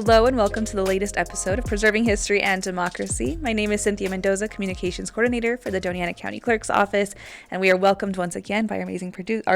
Hello and welcome to the latest episode of Preserving History and Democracy. My name is Cynthia Mendoza, Communications Coordinator for the Doña Ana County Clerk's Office, and we are welcomed once again by our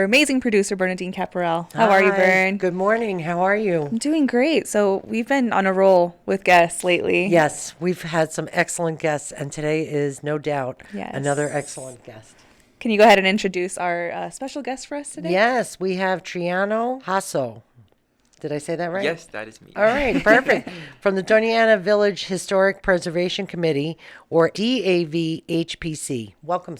amazing producer, Bernadine Caparel. How are you, Bern? Good morning. How are you? I'm doing great. So we've been on a roll with guests lately. Yes, we've had some excellent guests, and today is no doubt another excellent guest. Can you go ahead and introduce our special guest for us today? Yes, we have Triano Jasso. Did I say that right? Yes, that is me. All right, perfect. From the Doña Ana Village Historic Preservation Committee, or DAVHPC. Welcome.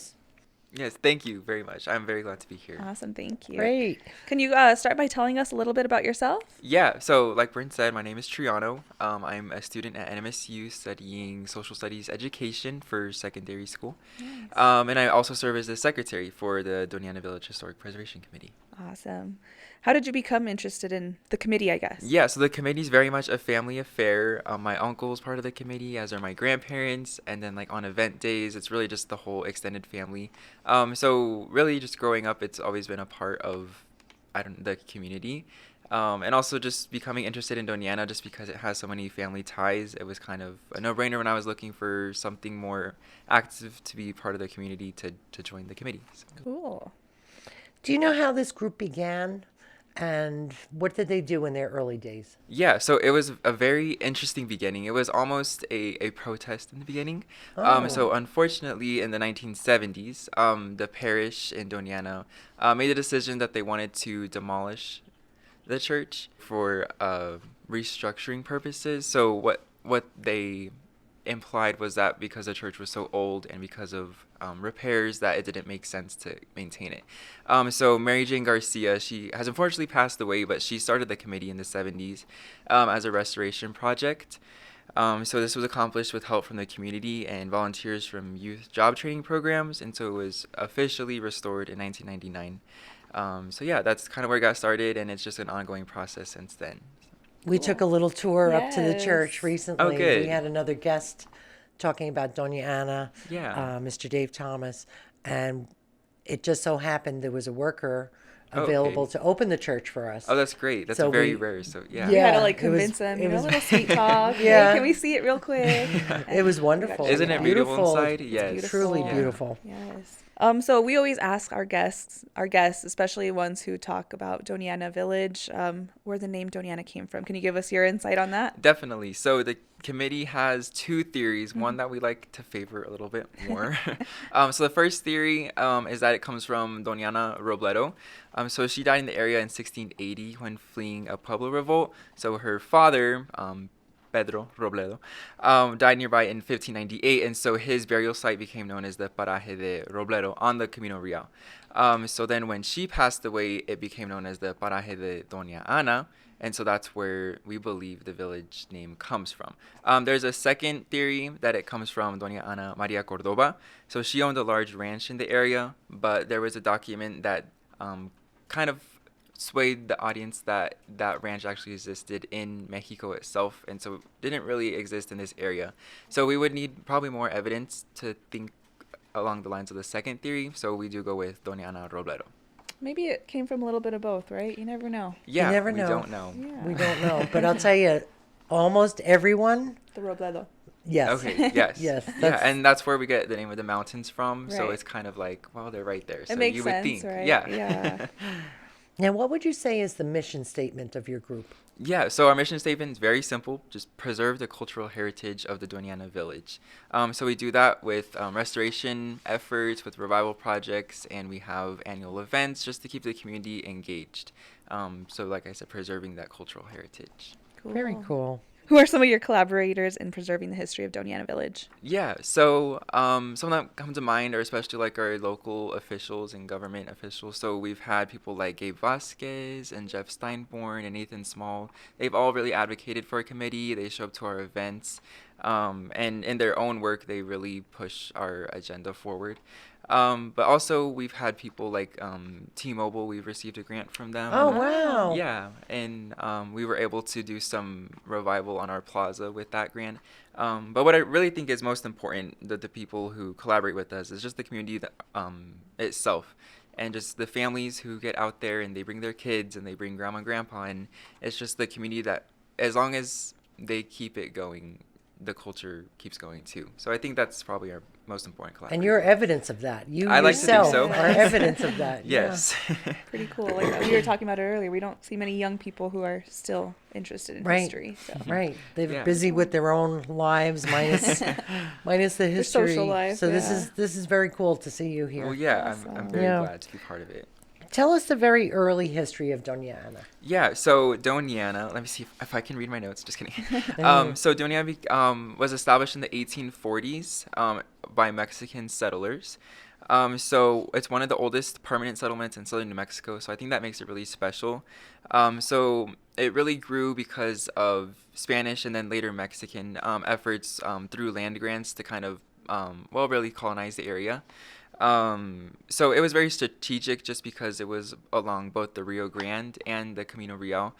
Yes, thank you very much. I'm very glad to be here. Awesome, thank you. Great. Can you start by telling us a little bit about yourself? Yeah, so like Brent said, my name is Triano. I'm a student at NMSU studying social studies education for secondary school. Nice. And I also serve as the secretary for the Doña Ana Village Historic Preservation Committee. Awesome. How did you become interested in the committee, I guess? Yeah, so the committee is very much a family affair. My uncle is part of the committee, as are my grandparents. And then like on event days, it's really just the whole extended family. So really just growing up, it's always been a part of the community. And also just becoming interested in Doña Ana just because it has so many family ties. It was kind of a no-brainer when I was looking for something more active to be part of the community to join the committee. So. Cool. Do you know how this group began? And what did they do in their early days? Yeah, so it was a very interesting beginning. It was almost a protest in the beginning. Oh. So unfortunately, in the 1970s, the parish in Doña Ana made the decision that they wanted to demolish the church for restructuring purposes. So what they implied was that because the church was so old and because of repairs that it didn't make sense to maintain it. So Mary Jane Garcia, she has unfortunately passed away, but she started the committee in the 70s as a restoration project. So this was accomplished with help from the community and volunteers from youth job training programs, and so it was officially restored in 1999. So yeah, that's kind of where it got started, and it's just an ongoing process since then. We took a little tour up to the Yes. church recently. Oh, good. We had another guest talking about Doña Ana, Yeah. Mr. Dave Thomas, and it just so happened there was a worker Oh, available okay. to open the church for us. Oh, that's great. That's So very we- rare. So yeah. You had to Yeah, like it was- convince them, it you know, was- a little sweet talk. Yeah. Hey, can we see it real quick? It was wonderful. Isn't it beautiful inside? Yes. beautiful. Truly Yeah. beautiful. Yes. So we always ask our guests, especially ones who talk about Doña Ana Village, where the name Doña Ana came from. Can you give us your insight on that? Definitely. So the committee has two theories, one that we like to favor a little bit more. So the first theory is that it comes from Doña Ana Robledo. So she died in the area in 1680 when fleeing a Pueblo revolt. So her father, Pedro Robledo, died nearby in 1598, and so his burial site became known as the Paraje de Robledo on the Camino Real. So then when she passed away, it became known as the Paraje de Doña Ana, and so that's where we believe the village name comes from. There's a second theory that it comes from Doña Ana Maria Cordova. So she owned a large ranch in the area, but there was a document that kind of swayed the audience that that ranch actually existed in Mexico itself, and so it didn't really exist in this area. So we would need probably more evidence to think along the lines of the second theory, so we do go with Doña Ana Robledo. Maybe it came from a little bit of both, right? You never know. Yeah, never we know. don't know. Yeah. We don't know. But I'll tell you, almost everyone, The Robledo. yes. Okay, yes. Yes, Yeah, that's- and that's where we get the name of the mountains from, so Right. it's kind of like, well, they're right there. So It makes you sense, would think. right? Yeah. Yeah. Now, what would you say is the mission statement of your group? Yeah, so our mission statement is very simple. Just preserve the cultural heritage of the Doña Ana village. So we do that with restoration efforts, with revival projects, and we have annual events just to keep the community engaged. So like I said, preserving that cultural heritage. Cool. Very cool. Who are some of your collaborators in preserving the history of Doña Ana Village? Yeah, so some that come to mind are especially like our local officials and government officials. So we've had people like Gabe Vasquez and Jeff Steinborn and Nathan Small. They've all really advocated for a committee. They show up to our events. And in their own work, they really push our agenda forward. But also we've had people like T-Mobile. We've received a grant from them. Oh, wow. Yeah, and we were able to do some revival on our plaza with that grant. But what I really think is most important, that the people who collaborate with us, is just the community that, itself, and just the families who get out there and they bring their kids and they bring grandma and grandpa, and it's just the community that, as long as they keep it going. The culture keeps going too. So I think that's probably our most important collaboration. And you're evidence of that. You I like to think yourself so. are evidence of that. Yes. Pretty cool. Like we were talking about it earlier, we don't see many young people who are still interested in Right. history. So. Right. They're Yeah. busy with their own lives, minus the history. social life, So yeah. this is very cool to see you here. Well, yeah, I'm Awesome. very Yeah. glad to be part of it. Tell us the very early history of Doña Ana. Yeah, so Doña Ana, let me see if I can read my notes. Just kidding. So Doña Ana was established in the 1840s by Mexican settlers. So it's one of the oldest permanent settlements in southern New Mexico. So I think that makes it really special. So it really grew because of Spanish and then later Mexican efforts through land grants to kind of, really colonize the area. So it was very strategic just because it was along both the Rio Grande and the Camino Real.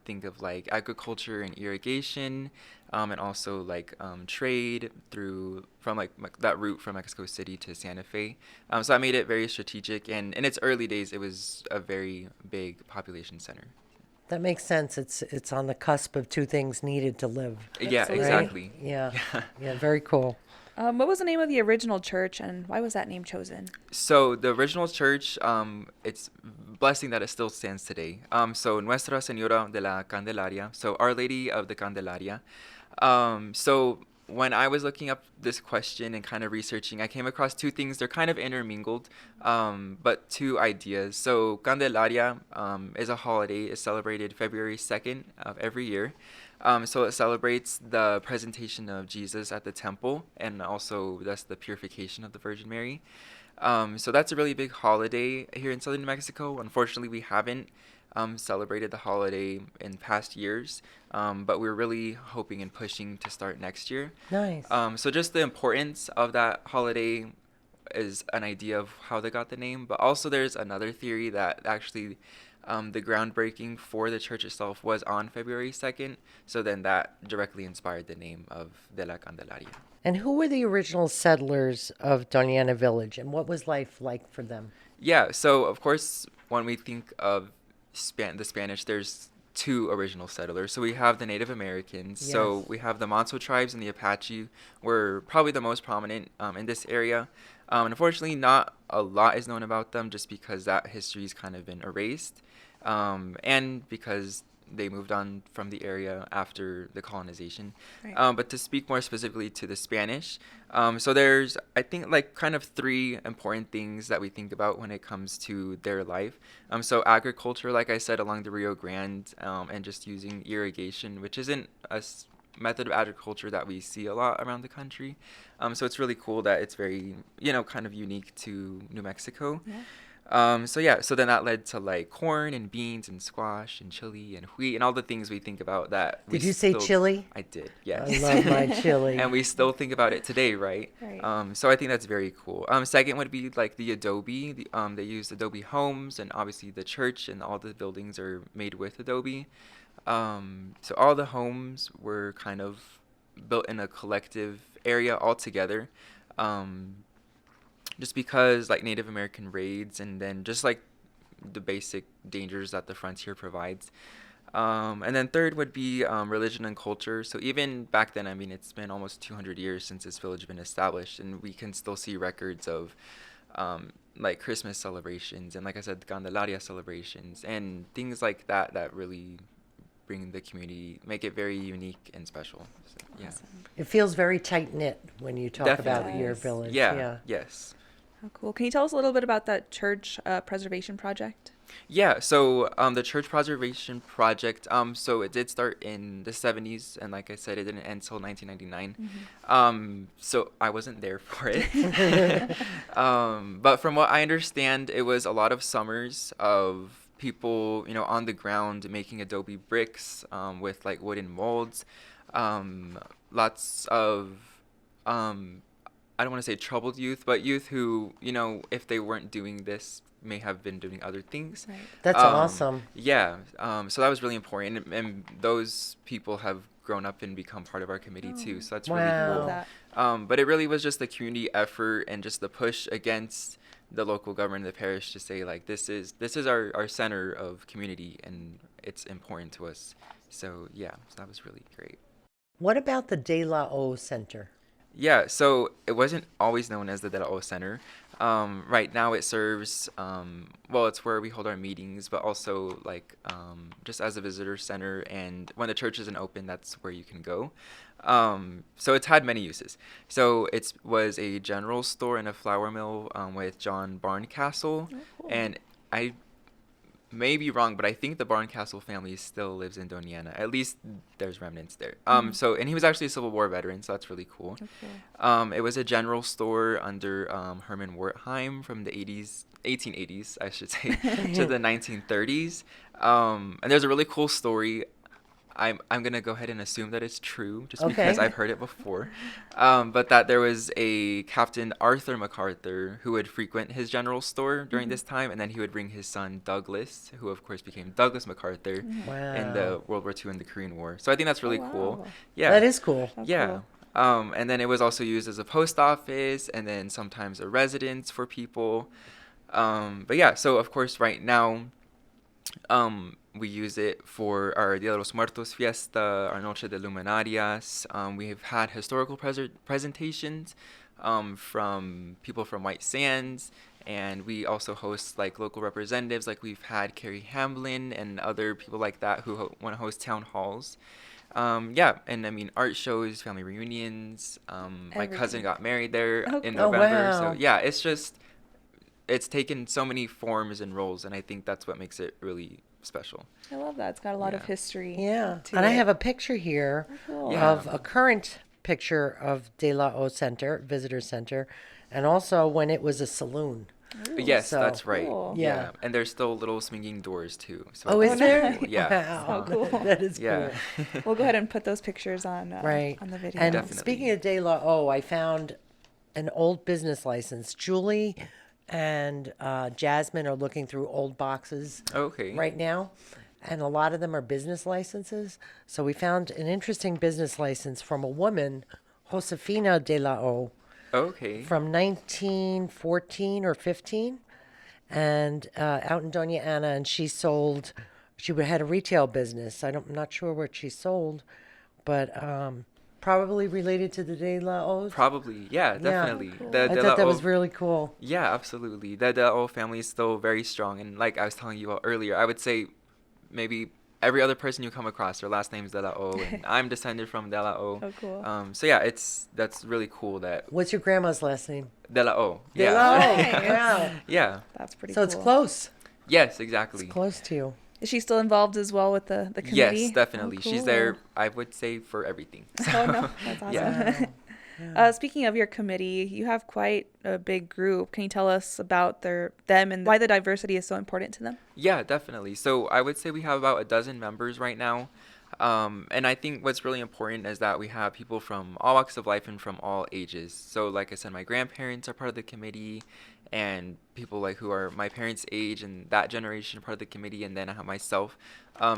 Think of like agriculture and irrigation, and also like trade from that route from Mexico City to Santa Fe. So that made it very strategic, and in its early days, it was a very big population center. That makes sense. It's on the cusp of two things needed to live. Yeah, Absolutely. exactly. Yeah. Yeah, very cool. What was the name of the original church, and why was that name chosen? So the original church, it's blessing that it still stands today. So Nuestra Señora de la Candelaria, so Our Lady of the Candelaria. So when I was looking up this question and kind of researching, I came across two things. They're kind of intermingled, but two ideas. So Candelaria is a holiday. It's celebrated February 2nd of every year. So it celebrates the presentation of Jesus at the temple, and also thus the purification of the Virgin Mary. So that's a really big holiday here in southern New Mexico. Unfortunately, we haven't celebrated the holiday in past years, but we're really hoping and pushing to start next year. Nice. So just the importance of that holiday is an idea of how they got the name, but also there's another theory that actually the groundbreaking for the church itself was on February 2nd, so then that directly inspired the name of De la Candelaria. And who were the original settlers of Doña Ana village, and what was life like for them? Yeah, so of course, when we think of the Spanish, there's two original settlers. So we have the Native Americans. Yes. So we have the Manso tribes and the Apache were probably the most prominent in this area. Unfortunately, not a lot is known about them just because that history's kind of been erased, and because they moved on from the area after the colonization. Right. But to speak more specifically to the Spanish, so there's, I think, like kind of three important things that we think about when it comes to their life. So agriculture, like I said, along the Rio Grande, and just using irrigation, which isn't a method of agriculture that we see a lot around the country. So it's really cool that it's very, kind of unique to New Mexico. Yeah. So then that led to like corn and beans and squash and chili and wheat and all the things we think about that. Did you say chili? I did, yes. I love my chili. And we still think about it today, right? Right. So I think that's very cool. Second would be like the adobe. They use adobe homes, and obviously the church and all the buildings are made with adobe. So all the homes were kind of built in a collective area all together. Just because like Native American raids, and then just like the basic dangers that the frontier provides. And then third would be religion and culture. So even back then, I mean, it's been almost 200 years since this village has been established, and we can still see records of like Christmas celebrations and, like I said, Candelaria celebrations and things like that that really bring the community, make it very unique and special. So, yeah. Awesome. It feels very tight-knit when you talk about Definitely. your Yes. village. Yeah. Yes. How cool. Can you tell us a little bit about that church preservation project? Yeah, so the church preservation project, so it did start in the 70s, and like I said, it didn't end until 1999. So I wasn't there for it. But from what I understand, it was a lot of summers of people, on the ground making adobe bricks with like wooden molds. Lots of I don't want to say troubled youth, but youth who, if they weren't doing this, may have been doing other things. Right. That's awesome. Yeah. So that was really important. And those people have grown up and become part of our committee too. So that's really Wow. cool. Love that. But it really was just the community effort and just the push against the local government of the parish to say, like, this is our center of community, and it's important to us. So yeah, so that was really great. What about the De La O Center? Yeah, so it wasn't always known as the De La O Center. Right now it serves, well, it's where we hold our meetings, but also like just as a visitor center. And when the church isn't open, that's where you can go. So it's had many uses. So it was a general store and a flour mill with John Barncastle. Oh, cool. And I may be wrong, but I think the Barncastle family still lives in Doña Ana. At least there's remnants there. So and he was actually a Civil War veteran, so that's really cool. Okay. It was a general store under Herman Wertheim from the 1880s, I should say, to the 1930s. And there's a really cool story. I'm gonna go ahead and assume that it's true, just because Okay. I've heard it before. But that there was a Captain Arthur MacArthur who would frequent his general store during this time, and then he would bring his son Douglas, who of course became Douglas MacArthur in the Wow. World War II and the Korean War. So I think that's really cool. wow. Yeah. That is cool. That's Yeah. cool. And then it was also used as a post office and then sometimes a residence for people. But yeah, so of course, right now, we use it for our Dia de los Muertos fiesta, our Noche de Luminarias. We've had historical presentations from people from White Sands, and we also host like local representatives. Like we've had Carrie Hamblin and other people like that who want to host town halls. Yeah, and I mean art shows, family reunions. My cousin Everything. got married there Oh, in cool. Oh, November. wow. So yeah, it's taken so many forms and roles, and I think that's what makes it really special. I love that. It's got a lot of Yeah. history. Yeah. to And I it. have a picture here Cool. Yeah. of a current picture of De La O Center, Visitor Center, and also when it was a saloon. Ooh. Yes, So- that's right. Cool. Yeah. Yeah. And there's still little swinging doors too. So Oh, is that's there? really cool. Yeah. Wow. So cool. That is Yeah. cool. We'll go ahead and put those pictures on Right. on the video. And Definitely. speaking of De La O, I found an old business license. Julie and Jasmine are looking through old boxes Okay. right now, and a lot of them are business licenses. So we found an interesting business license from a woman, Josefina De La O, Okay. from 1914 or 15, and out in Doña Ana, and she sold. She had a retail business. I'm not sure what she sold, but probably related to the De La O's. Probably. Yeah, definitely. cool. The I De thought La that was O- really cool. Yeah, absolutely. The De La O family is still very strong, and like I was telling you earlier, I would say maybe every other person you come across, their last name is De La O, and I'm descended from De La O. Oh, cool. So yeah, that's really cool that What's your grandma's last name? De La O. De Yeah. La O. Nice. Yeah. Yeah. That's pretty So cool. it's close. Yes, exactly. It's close to you. Is she still involved as well with the committee? Yes, definitely. Oh, She's cool. there, I would say, for everything. Oh, no. That's awesome. Yeah. Speaking of your committee, you have quite a big group. Can you tell us about them and why the diversity is so important to them? Yeah, definitely. So I would say we have about a dozen members right now. And I think what's really important is that we have people from all walks of life and from all ages. So like I said, my grandparents are part of the committee, and people like who are my parents' age and that generation are part of the committee, and then I have myself.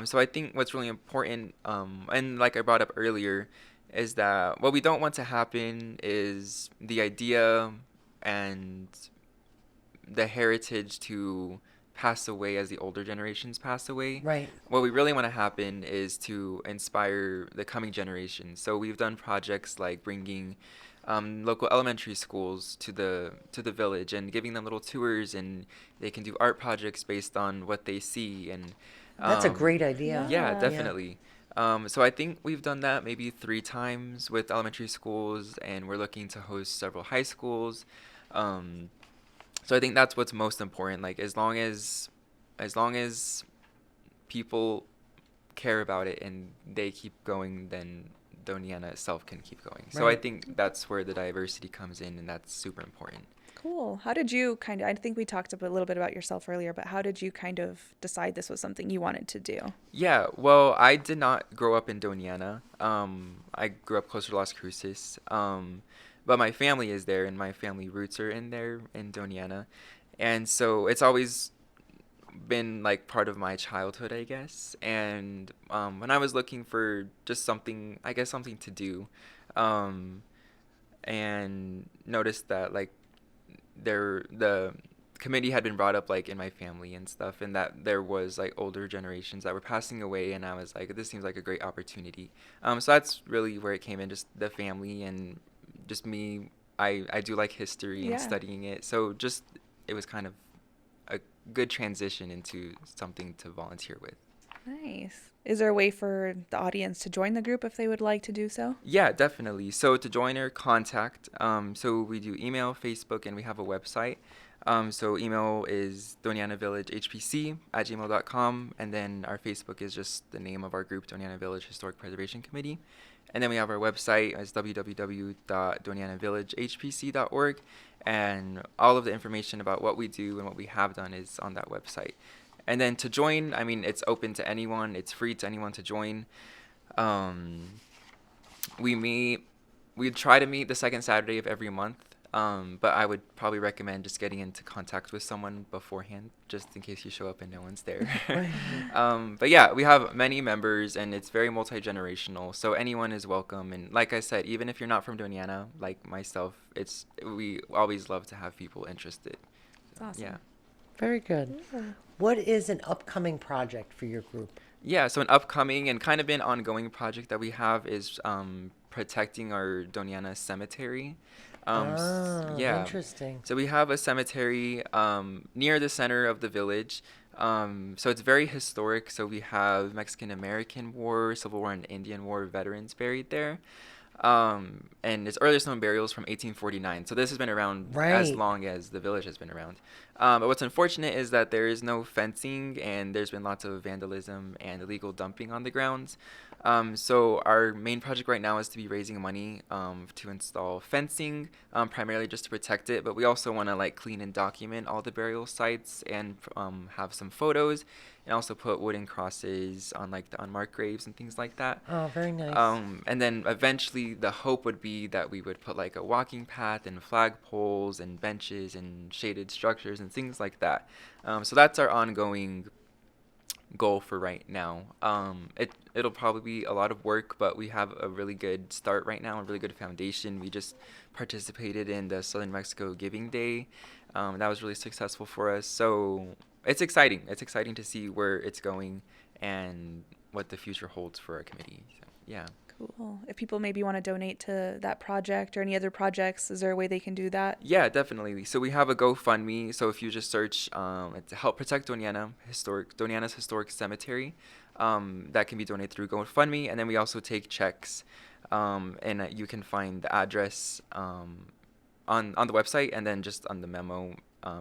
So I think what's really important, and like I brought up earlier, is that what we don't want to happen is the idea and the heritage to pass away as the older generations pass away. Right. What we really want to happen is to inspire the coming generation. So we've done projects like bringing local elementary schools to the village and giving them little tours, and they can do art projects based on what they see. And That's a great idea. yeah, Yeah. definitely. So I think we've done that maybe 3 times with elementary schools, and we're looking to host several high schools. So I think that's what's most important. Like as long as people care about it and they keep going, then Doña Ana itself can keep going. So I Right. think that's where the diversity comes in, and that's super important. Cool. How did you I think we talked a little bit about yourself earlier, but how did you kind of decide this was something you wanted to do? Yeah, well, I did not grow up in Doña Ana. I grew up closer to Las Cruces. But my family is there, and my family roots are in there in Doña Ana. And so it's always been like part of my childhood, I guess. And when I was looking for just something, I guess something to do, and noticed that like the committee had been brought up like in my family and stuff, and that there was like older generations that were passing away, and I was like, this seems like a great opportunity. So that's really where it came in, just the family and just me. I do like history and studying it, so just it was kind of a good transition into something to volunteer with. Nice. Is there a way for the audience to join the group if they would like to do so? Yeah, definitely. So to join or contact, so we do email, Facebook, and we have a website. So email is donianavillagehpc@gmail.com, and then our Facebook is just the name of our group, Doña Ana Village Historic Preservation Committee. And then we have our website as www.doñanavillagehpc.org, and all of the information about what we do and what we have done is on that website. And then to join, I mean, it's open to anyone. It's free to anyone to join. We try to meet the second Saturday of every month, but I would probably recommend just getting into contact with someone beforehand, just in case you show up and no one's there. But yeah, we have many members, and it's very multi-generational, so anyone is welcome. And like I said, even if you're not from Doña Ana, like myself, we always love to have people interested. That's awesome. Yeah. Very good. What is an upcoming project for your group? Yeah, so an upcoming and kind of an ongoing project that we have is protecting our Doña Ana cemetery. Interesting. So we have a cemetery near the center of the village. So it's very historic. So we have Mexican-American War, Civil War, and Indian War veterans buried there. And its earliest known burials from 1849. So this has been around as long as the village has been around. But what's unfortunate is that there is no fencing, and there's been lots of vandalism and illegal dumping on the grounds. So our main project right now is to be raising money to install fencing, primarily just to protect it. But we also want to like clean and document all the burial sites and have some photos, and also put wooden crosses on like the unmarked graves and things like that. Oh, very nice. And then eventually the hope would be that we would put like a walking path and flagpoles and benches and shaded structures and things like that. So that's our ongoing goal for right now. It'll probably be a lot of work, but we have a really good start right now, a really good foundation. We just participated in the Southern Mexico Giving Day. That was really successful for us. So it's exciting. It's exciting to see where it's going and what the future holds for our committee. So, yeah. Cool. If people maybe want to donate to that project or any other projects, is there a way they can do that? Yeah, definitely. So we have a GoFundMe. So if you just search to help protect Doña Ana's historic cemetery, that can be donated through GoFundMe. And then we also take checks, and you can find the address on the website, and then just on the memo,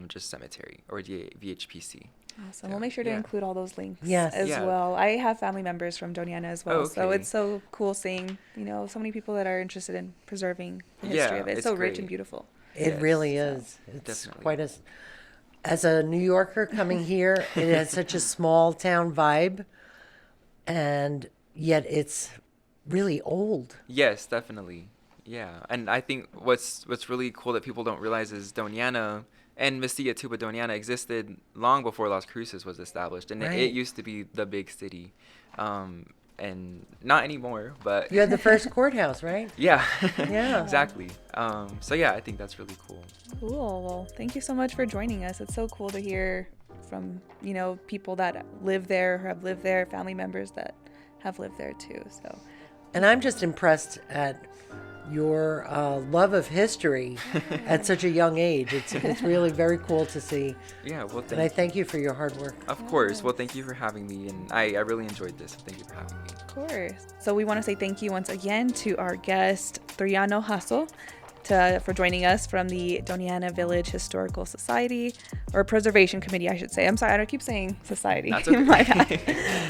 just cemetery or VHPC. Awesome. We'll make sure to include all those links as Yeah. well. I have family members from Doña Ana as well, so okay. it's so cool seeing, so many people that are interested in preserving the history of it. It's so rich and beautiful. It Yes. really is. It's Definitely. quite as a New Yorker coming here, it has such a small town vibe, and yet it's really old. Yes, definitely. Yeah, and I think what's really cool that people don't realize is Doña Ana and Mesilla too, but Doña Ana existed long before Las Cruces was established, and it used to be the big city, and not anymore. But You had the first courthouse, right? yeah, Yeah. exactly. So yeah, I think that's really cool. Cool. Well, thank you so much for joining us. It's so cool to hear from, people that live there, or have lived there, family members that have lived there too. So, And I'm just impressed at your love of history at such a young age. It's really very cool to see. Yeah, well, And I thank you for your hard work. Of course. Well, thank you for having me, and I really enjoyed this. Thank you for having me. of course. So we want to say thank you once again to our guest, Triano Jasso, for joining us from the Doña Ana Village Historical Society, or Preservation Committee, I should say. I'm sorry, I keep saying society. That's okay. My bad.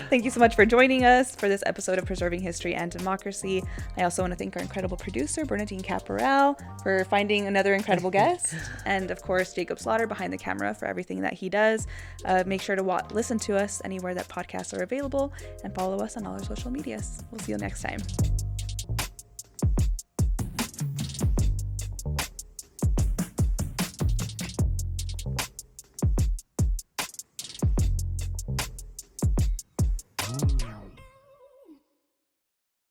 Thank you so much for joining us for this episode of Preserving History and Democracy. I also want to thank our incredible producer, Bernadine Caporal, for finding another incredible guest. And of course, Jacob Slaughter behind the camera for everything that he does. Make sure to listen to us anywhere that podcasts are available, and follow us on all our social medias. We'll see you next time.